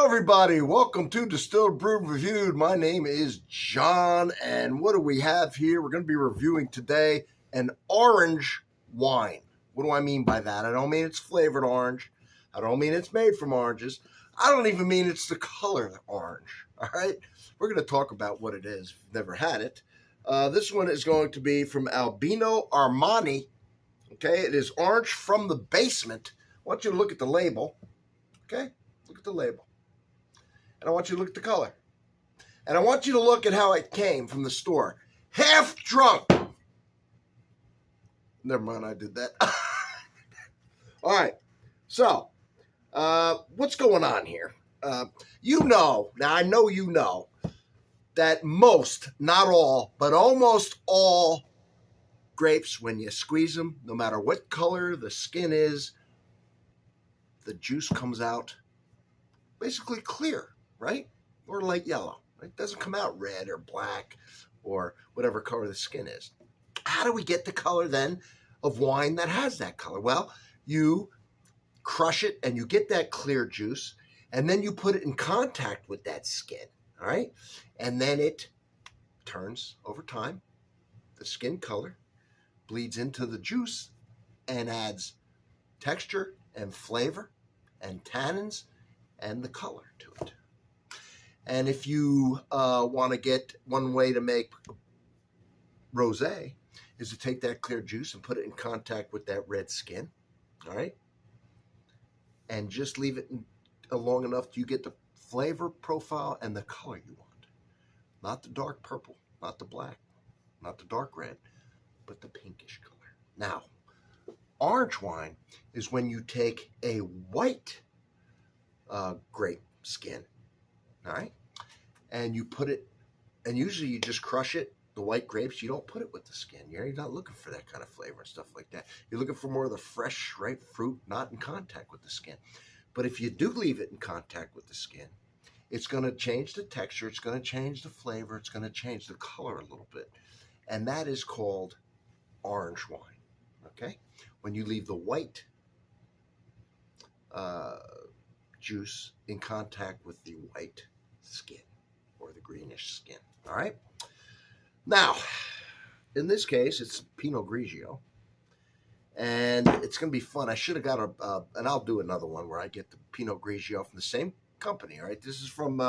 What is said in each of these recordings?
Hello everybody, welcome to Distilled Brewed Reviewed. My name is John, and what do we have here? We're going to be reviewing today an orange wine. What do I mean by that? I don't mean it's flavored orange. I don't mean it's made from oranges. I don't even mean it's the color orange, all right? We're going to talk about what it is if you've never had it. This one is going to be from Albino Armani, okay? It is orange from the basement. I want you to look at the label, okay? Look at the label. And I want you to look at the color. And I want you to look at how it came from the store. Half drunk. Never mind, I did that. All right. So, what's going on here? Now I know you know, that most, not all, but almost all grapes, when you squeeze them, no matter what color the skin is, the juice comes out basically clear, right? Or light yellow. It doesn't come out red or black or whatever color the skin is. How do we get the color then of wine that has that color? Well, you crush it and you get that clear juice, and then you put it in contact with that skin, all right? And then it turns over time. The skin color bleeds into the juice and adds texture and flavor and tannins and the color to it. And if you want to get, one way to make rosé is to take that clear juice and put it in contact with that red skin, all right? And just leave it long enough till you get the flavor profile and the color you want. Not the dark purple, not the black, not the dark red, but the pinkish color. Now, orange wine is when you take a white grape skin, all right? And you put it, and usually you just crush it, the white grapes, you don't put it with the skin. You're not looking for that kind of flavor and stuff like that. You're looking for more of the fresh, ripe fruit, not in contact with the skin. But if you do leave it in contact with the skin, it's going to change the texture, it's going to change the flavor, it's going to change the color a little bit. And that is called orange wine, okay? When you leave the white juice in contact with the white skin or the greenish skin, all right? Now, in this case, it's Pinot Grigio, and it's going to be fun. I should have got and I'll do another one where I get the Pinot Grigio from the same company, all right? This is from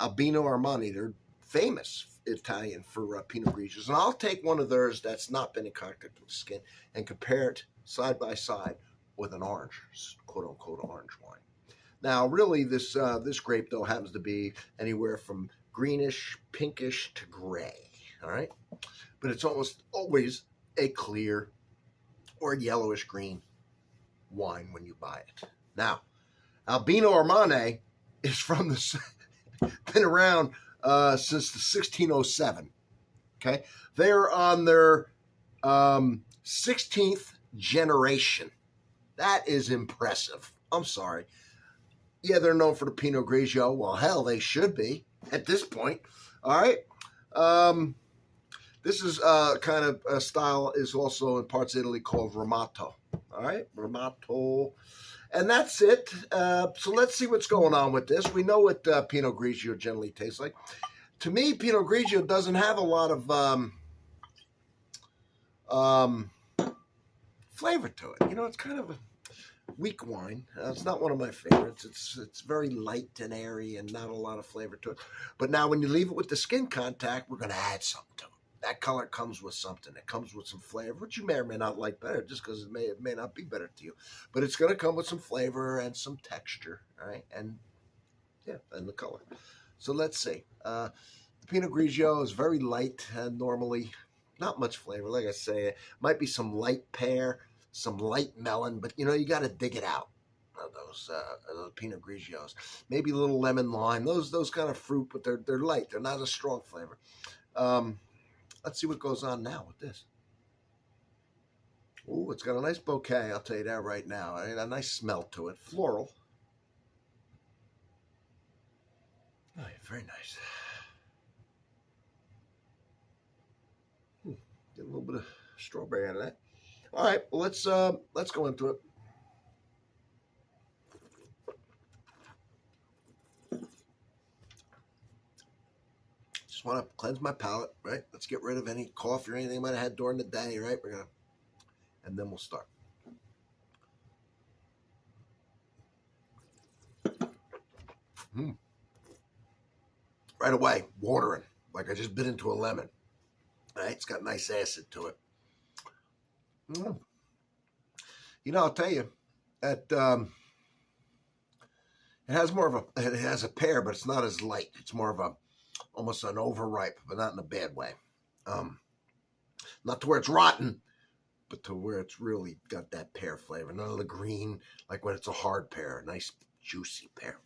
Albino Armani. They're famous Italian for Pinot Grigios, and I'll take one of theirs that's not been in contact with the skin and compare it side by side with an orange, quote-unquote orange wine. Now, really, this grape, though, happens to be anywhere from greenish, pinkish to gray, all right? But it's almost always a clear or yellowish green wine when you buy it. Now, Albino Armani is from been around since the 1607, okay? They're on their 16th generation. That is impressive. I'm sorry. Yeah, they're known for the Pinot Grigio. Well, hell, they should be at this point. All right. This is kind of a style is also in parts of Italy called Ramato. All right, Ramato. And that's it. So let's see what's going on with this. We know what Pinot Grigio generally tastes like. To me, Pinot Grigio doesn't have a lot of flavor to it. You know, it's kind of a weak wine. It's not one of my favorites. It's very light and airy and not a lot of flavor to it. But now when you leave it with the skin contact, we're going to add something to it. That color comes with something. It comes with some flavor, which you may or may not like better just because it may not be better to you. But it's going to come with some flavor and some texture, all right? And, yeah, and the color. So let's see. The Pinot Grigio is very light normally. Not much flavor. Like I say, it might be some light pear, some light melon, but you know, you got to dig it out of those Pinot Grigios. Maybe a little lemon lime, those kind of fruit, but they're light. They're not a strong flavor. Let's see what goes on now with this. Ooh, it's got a nice bouquet, I'll tell you that right now. A nice smell to it. Floral. Oh, yeah, very nice. Get a little bit of strawberry out of that. All right, well, let's go into it. Just want to cleanse my palate, right? Let's get rid of any coffee or anything I might have had during the day, right? And then we'll start. Right away, watering, like I just bit into a lemon. Right? It's got nice acid to it. You know, I'll tell you that it has a pear, but it's not as light. It's more of almost an overripe, but not in a bad way. Not to where it's rotten, but to where it's really got that pear flavor. None of the green, like when it's a hard pear, a nice juicy pear.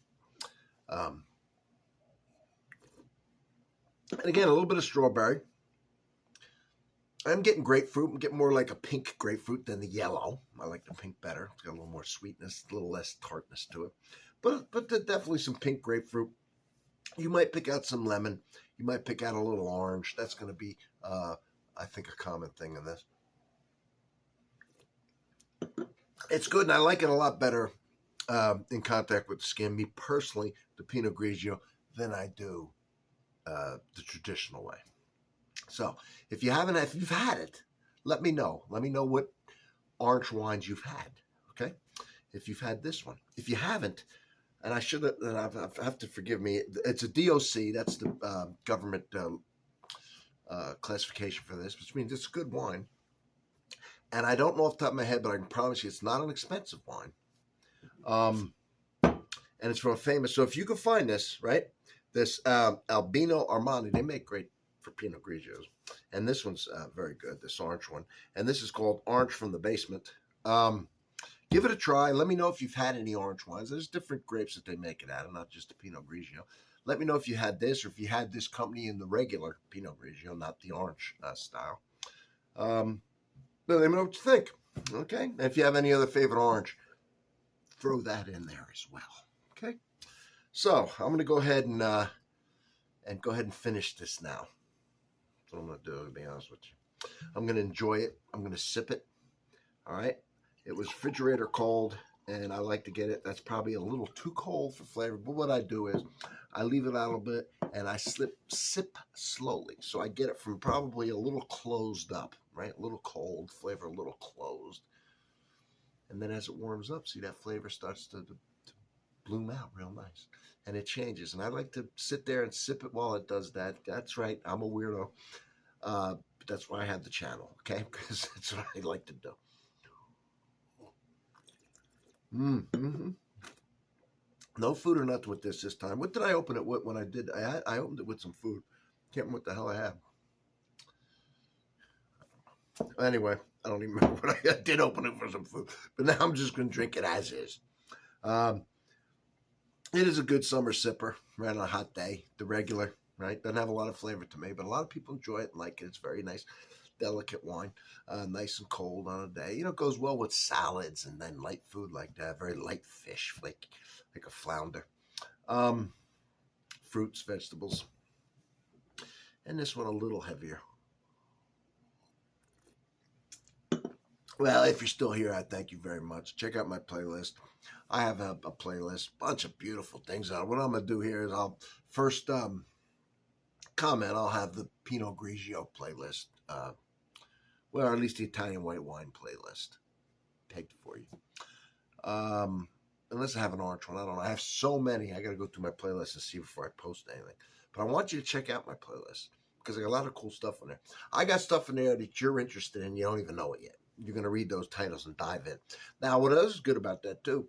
And again, a little bit of strawberry. I'm getting grapefruit. I'm getting more like a pink grapefruit than the yellow. I like the pink better. It's got a little more sweetness, a little less tartness to it. But definitely some pink grapefruit. You might pick out some lemon. You might pick out a little orange. That's going to be, I think, a common thing in this. It's good, and I like it a lot better in contact with the skin, me personally, the Pinot Grigio, than I do the traditional way. So if you've had it, let me know. Let me know what orange wines you've had, okay? If you've had this one. If you haven't, and I should have to forgive me, it's a DOC, that's the government classification for this, which means it's a good wine. And I don't know off the top of my head, but I can promise you it's not an expensive wine. And it's from a famous, so if you can find this, right, this Albino Armani, they make great for Pinot Grigios. And this one's very good, this orange one. And this is called Orange from the Basement. Give it a try. Let me know if you've had any orange wines. There's different grapes that they make it out of, not just the Pinot Grigio. Let me know if you had this or if you had this company in the regular Pinot Grigio, not the orange style. Let me know what you think. Okay? And if you have any other favorite orange, throw that in there as well. Okay? So I'm going to go ahead and finish this now. That's what I'm going to do, to be honest with you. I'm going to enjoy it. I'm going to sip it. All right? It was refrigerator cold, and I like to get it. That's probably a little too cold for flavor, but what I do is I leave it out a little bit, and I sip slowly. So I get it from probably a little closed up, right? A little cold, flavor a little closed. And then as it warms up, see that flavor starts to bloom out real nice. And it changes. And I like to sit there and sip it while it does that. That's right. I'm a weirdo. But that's why I have the channel, okay? Because that's what I like to do. No food or nothing with this time. What did I open it with when I did? I opened it with some food. Can't remember what the hell I had. Anyway, I don't even remember what I did open it for some food. But now I'm just going to drink it as is. It is a good summer sipper, right, on a hot day. The regular, right? Doesn't have a lot of flavor to me, but a lot of people enjoy it and like it. It's very nice, delicate wine, nice and cold on a day. You know, it goes well with salads and then light food like that. Very light fish, like a flounder. Fruits, vegetables. And this one a little heavier. Well, if you're still here, I thank you very much. Check out my playlist. I have a playlist, bunch of beautiful things on it. What I'm going to do here is I'll first comment. I'll have the Pinot Grigio playlist. Well, or at least the Italian white wine playlist pegged for you. Unless I have an orange one. I don't know. I have so many. I got to go through my playlist and see before I post anything. But I want you to check out my playlist because I got a lot of cool stuff in there. I got stuff in there that you're interested in. You don't even know it yet. You're going to read those titles and dive in. Now, what else is good about that, too,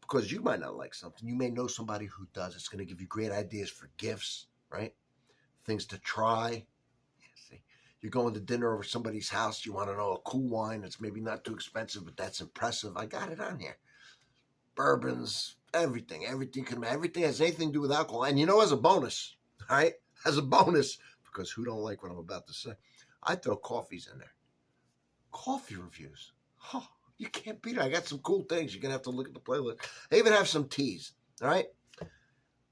because you might not like something, you may know somebody who does. It's going to give you great ideas for gifts, right? Things to try. Yeah, see, you're going to dinner over somebody's house. You want to know a cool wine that's maybe not too expensive, but that's impressive. I got it on here. Bourbons, everything has anything to do with alcohol. And you know, as a bonus, all right? As a bonus, because who don't like what I'm about to say, I throw coffees in there. Coffee reviews. Oh, you can't beat it. I got some cool things. You're going to have to look at the playlist. I even have some teas. All right?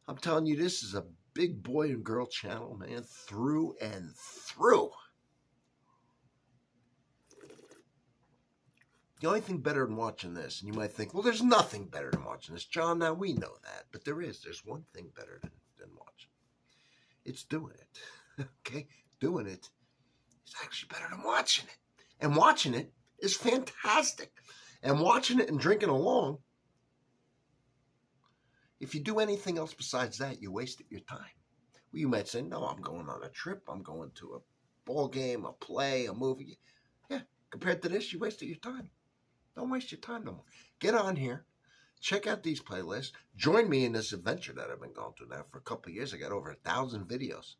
I'm telling you, this is a big boy and girl channel, man, through and through. The only thing better than watching this, and you might think, well, there's nothing better than watching this. John, now we know that. But there is. There's one thing better than watching. It's doing it. okay, doing it is actually better than watching it. And watching it is fantastic. And watching it and drinking along, if you do anything else besides that, you wasted your time. Well, you might say, no, I'm going on a trip. I'm going to a ball game, a play, a movie. Yeah, compared to this, you wasted your time. Don't waste your time no more. Get on here. Check out these playlists. Join me in this adventure that I've been going through now for a couple of years. I got over 1,000 videos.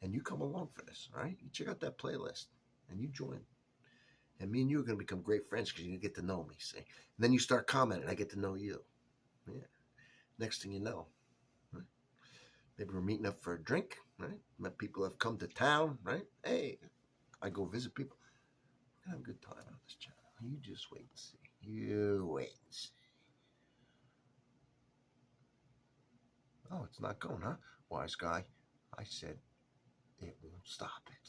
And you come along for this, all right? You check out that playlist and you join. And me and you are going to become great friends because you get to know me, see? And then you start commenting. I get to know you. Yeah. Next thing you know, right? Maybe we're meeting up for a drink, right? Met people have come to town, right? Hey, I go visit people. We're going to have a good time on this channel. You just wait and see. You wait and see. Oh, it's not going, huh? Wise guy. I said it won't stop it.